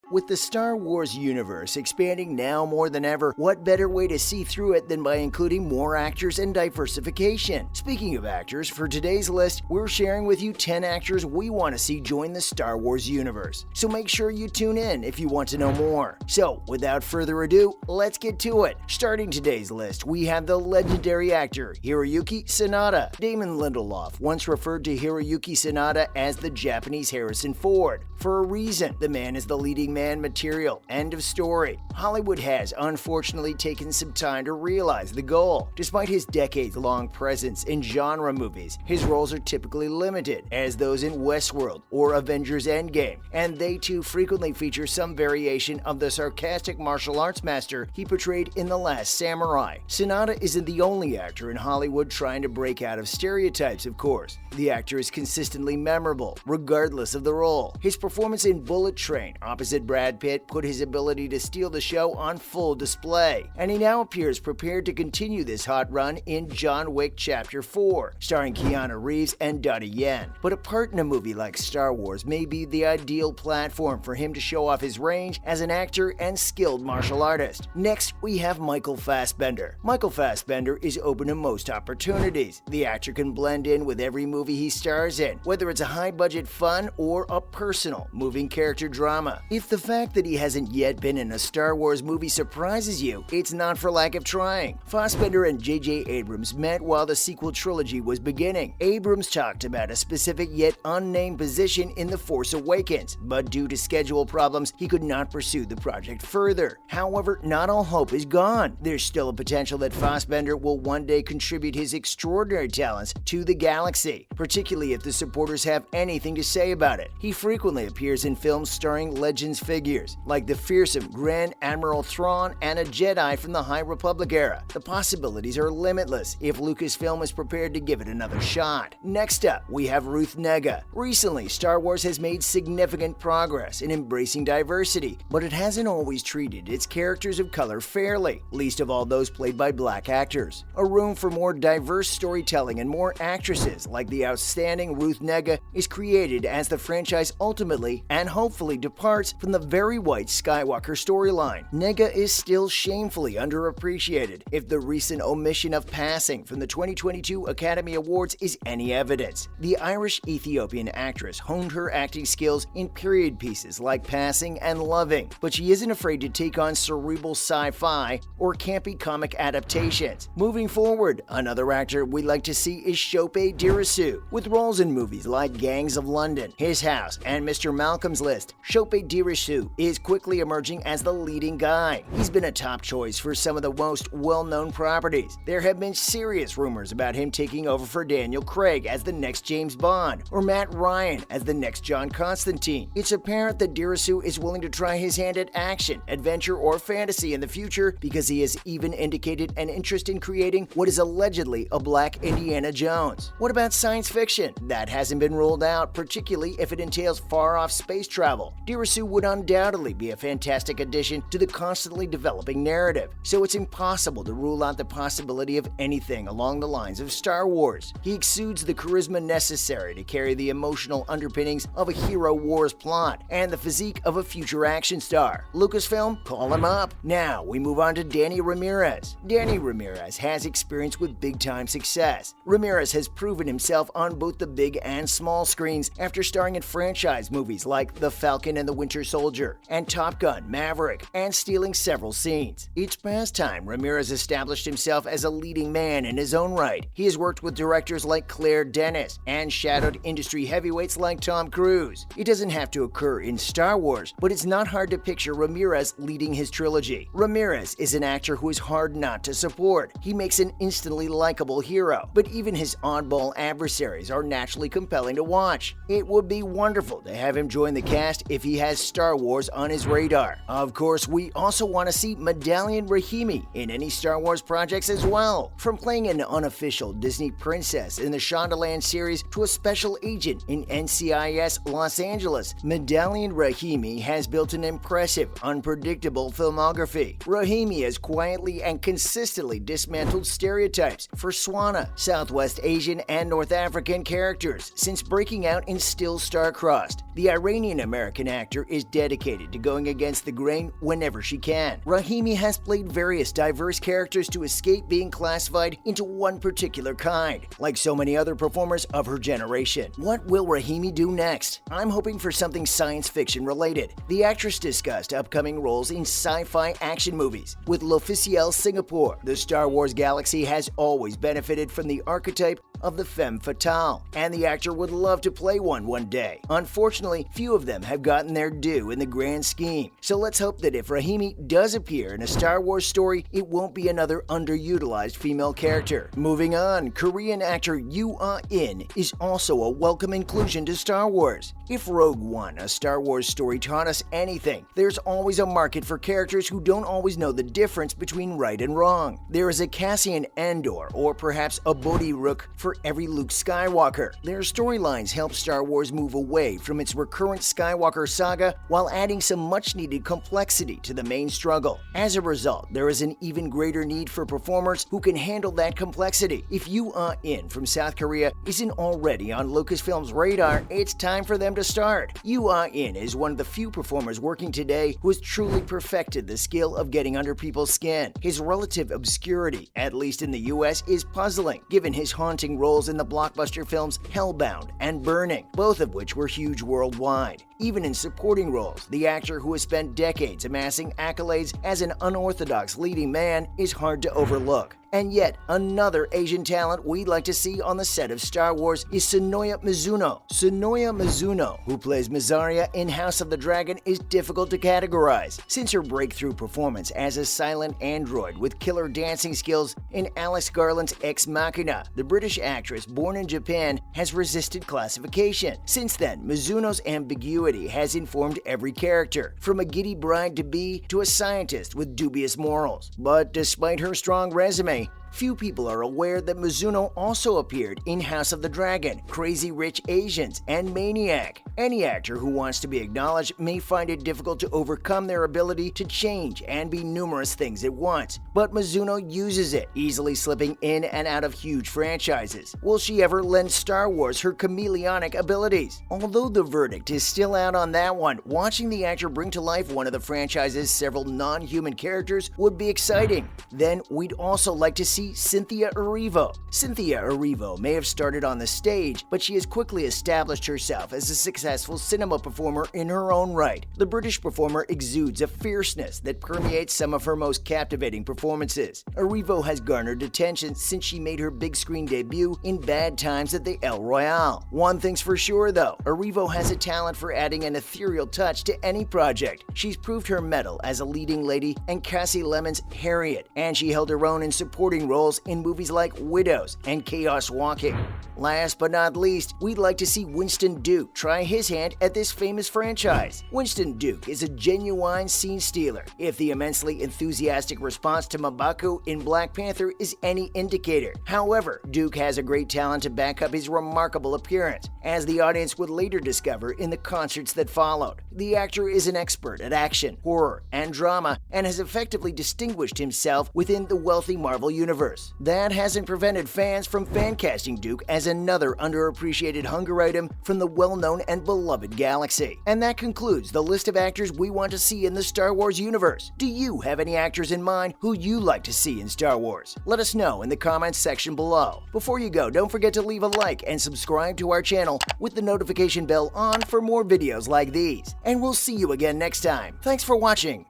With the Star Wars universe expanding now more than ever, what better way to see through it than by including more actors and diversification? Speaking of actors, for today's list, we're sharing with you 10 actors we want to see join the Star Wars universe. So make sure you tune in if you want to know more. So, without further ado, let's get to it. Starting today's list, we have the legendary actor Hiroyuki Sanada. Damon Lindelof once referred to Hiroyuki Sanada as the Japanese Harrison Ford. For a reason, the man is the leading man material. End of story. Hollywood has unfortunately taken some time to realize the goal. Despite his decades-long presence in genre movies, his roles are typically limited, as those in Westworld or Avengers Endgame, and they too frequently feature some variation of the sarcastic martial arts master he portrayed in The Last Samurai. Sanada isn't the only actor in Hollywood trying to break out of stereotypes, of course. The actor is consistently memorable, regardless of the role. His performance in Bullet Train opposite Brad Pitt put his ability to steal the show on full display, and he now appears prepared to continue this hot run in John Wick Chapter 4, starring Keanu Reeves and Donnie Yen. But a part in a movie like Star Wars may be the ideal platform for him to show off his range as an actor and skilled martial artist. Next, we have Michael Fassbender. Michael Fassbender is open to most opportunities. The actor can blend in with every movie he stars in, whether it's a high-budget fun or a personal, moving character drama. If the fact that he hasn't yet been in a Star Wars movie surprises you, it's not for lack of trying. Fassbender and J.J. Abrams met while the sequel trilogy was beginning. Abrams talked about a specific yet unnamed position in The Force Awakens, but due to schedule problems, he could not pursue the project further. However, not all hope is gone. There's still a potential that Fassbender will one day contribute his extraordinary talents to the galaxy, particularly if the supporters have anything to say about it. He frequently appears in films starring Legends figures, like the fearsome Grand Admiral Thrawn and a Jedi from the High Republic era. The possibilities are limitless if Lucasfilm is prepared to give it another shot. Next up, we have Ruth Negga. Recently, Star Wars has made significant progress in embracing diversity, but it hasn't always treated its characters of color fairly, least of all those played by black actors. A room for more diverse storytelling and more actresses like the outstanding Ruth Negga is created as the franchise ultimately and hopefully departs from the very white Skywalker storyline. Negga is still shamefully underappreciated, if the recent omission of passing from the 2022 Academy Awards is any evidence. The Irish-Ethiopian actress honed her acting skills in period pieces like Passing and Loving, but she isn't afraid to take on cerebral sci-fi or campy comic adaptations. Moving forward, another actor we'd like to see is Chope Dirisu. With roles in movies like Gangs of London, His House, and Mr. Malcolm's List, Chope Dirisu is quickly emerging as the leading guy. He's been a top choice for some of the most well-known properties. There have been serious rumors about him taking over for Daniel Craig as the next James Bond, or Matt Ryan as the next John Constantine. It's apparent that Dirisu is willing to try his hand at action, adventure, or fantasy in the future, because he has even indicated an interest in creating what is allegedly a black Indiana Jones. What about science fiction? That hasn't been ruled out, particularly if it entails far-off space travel. Dirisu would undoubtedly be a fantastic addition to the constantly developing narrative, so it's impossible to rule out the possibility of anything along the lines of Star Wars. He exudes the charisma necessary to carry the emotional underpinnings of a hero wars plot and the physique of a future action star. Lucasfilm, call him up. Now we move on to Danny Ramirez. Danny Ramirez has experience with big-time success. Ramirez has proven himself on both the big and small screens after starring in franchise movies like The Falcon and the Winter Soldier and Top Gun: Maverick, and stealing several scenes. Each past time, Ramirez established himself as a leading man in his own right. He has worked with directors like Claire Denis and shadowed industry heavyweights like Tom Cruise. It doesn't have to occur in Star Wars, but it's not hard to picture Ramirez leading his trilogy. Ramirez is an actor who is hard not to support. He makes an instantly likable hero, but even his oddball adversaries are naturally compelling to watch. It would be wonderful to have him join the cast if he has Star Wars on his radar. Of course, we also want to see Medallion Rahimi in any Star Wars projects as well. From playing an unofficial Disney princess in the Shondaland series to a special agent in NCIS Los Angeles, Medallion Rahimi has built an impressive, unpredictable filmography. Rahimi has quietly and consistently dismantled stereotypes for Swana, Southwest Asian, and North African characters since breaking out in Still Star-Crossed. The Iranian-American actor is dedicated to going against the grain whenever she can. Rahimi has played various diverse characters to escape being classified into one particular kind, like so many other performers of her generation. What will Rahimi do next? I'm hoping for something science fiction related. The actress discussed upcoming roles in sci-fi action movies. With L'Officiel Singapore, the Star Wars galaxy has always benefited from the archetype of the femme fatale, and the actor would love to play one day. Unfortunately, few of them have gotten their due in the grand scheme, so let's hope that if Rahimi does appear in a Star Wars story, it won't be another underutilized female character. Moving on, Korean actor Yoo Ah-in is also a welcome inclusion to Star Wars. If Rogue One, a Star Wars story, taught us anything, there's always a market for characters who don't always know the difference between right and wrong. There is a Cassian Andor, or perhaps a Bodhi Rook, for every Luke Skywalker. Their storylines help Star Wars move away from its recurrent Skywalker saga while adding some much-needed complexity to the main struggle. As a result, there is an even greater need for performers who can handle that complexity. If Yoo Ah-in from South Korea isn't already on Lucasfilm's radar, it's time for them to start. Yoo Ah-in is one of the few performers working today who has truly perfected the skill of getting under people's skin. His relative obscurity, at least in the US, is puzzling, given his haunting roles in the blockbuster films Hellbound and Burning, both of which were huge worldwide. Even in supporting roles, the actor who has spent decades amassing accolades as an unorthodox leading man is hard to overlook. And yet, another Asian talent we'd like to see on the set of Star Wars is Sonoya Mizuno. Sonoya Mizuno, who plays Mizaria in House of the Dragon, is difficult to categorize, since her breakthrough performance as a silent android with killer dancing skills in Alex Garland's Ex Machina. The British actress, born in Japan, has resisted classification. Since then, Mizuno's ambiguity has informed every character, from a giddy bride-to-be to a scientist with dubious morals. But despite her strong resume, few people are aware that Mizuno also appeared in House of the Dragon, Crazy Rich Asians, and Maniac. Any actor who wants to be acknowledged may find it difficult to overcome their ability to change and be numerous things at once, but Mizuno uses it, easily slipping in and out of huge franchises. Will she ever lend Star Wars her chameleonic abilities? Although the verdict is still out on that one, watching the actor bring to life one of the franchise's several non-human characters would be exciting. Then we'd also like to see Cynthia Erivo. Cynthia Erivo may have started on the stage, but she has quickly established herself as a successful cinema performer in her own right. The British performer exudes a fierceness that permeates some of her most captivating performances. Erivo has garnered attention since she made her big screen debut in Bad Times at the El Royale. One thing's for sure though, Erivo has a talent for adding an ethereal touch to any project. She's proved her mettle as a leading lady in Cassie Lemon's Harriet, and she held her own in supporting roles in movies like Widows and Chaos Walking. Last but not least, we'd like to see Winston Duke try his hand at this famous franchise. Winston Duke is a genuine scene stealer, if the immensely enthusiastic response to M'Baku in Black Panther is any indicator. However, Duke has a great talent to back up his remarkable appearance, as the audience would later discover in the concerts that followed. The actor is an expert at action, horror, and drama, and has effectively distinguished himself within the wealthy Marvel universe. That hasn't prevented fans from fan-casting Duke as another underappreciated hunger item from the well-known and beloved galaxy. And that concludes the list of actors we want to see in the Star Wars universe. Do you have any actors in mind who you like to see in Star Wars? Let us know in the comments section below. Before you go, don't forget to leave a like and subscribe to our channel with the notification bell on for more videos like these. And we'll see you again next time. Thanks for watching.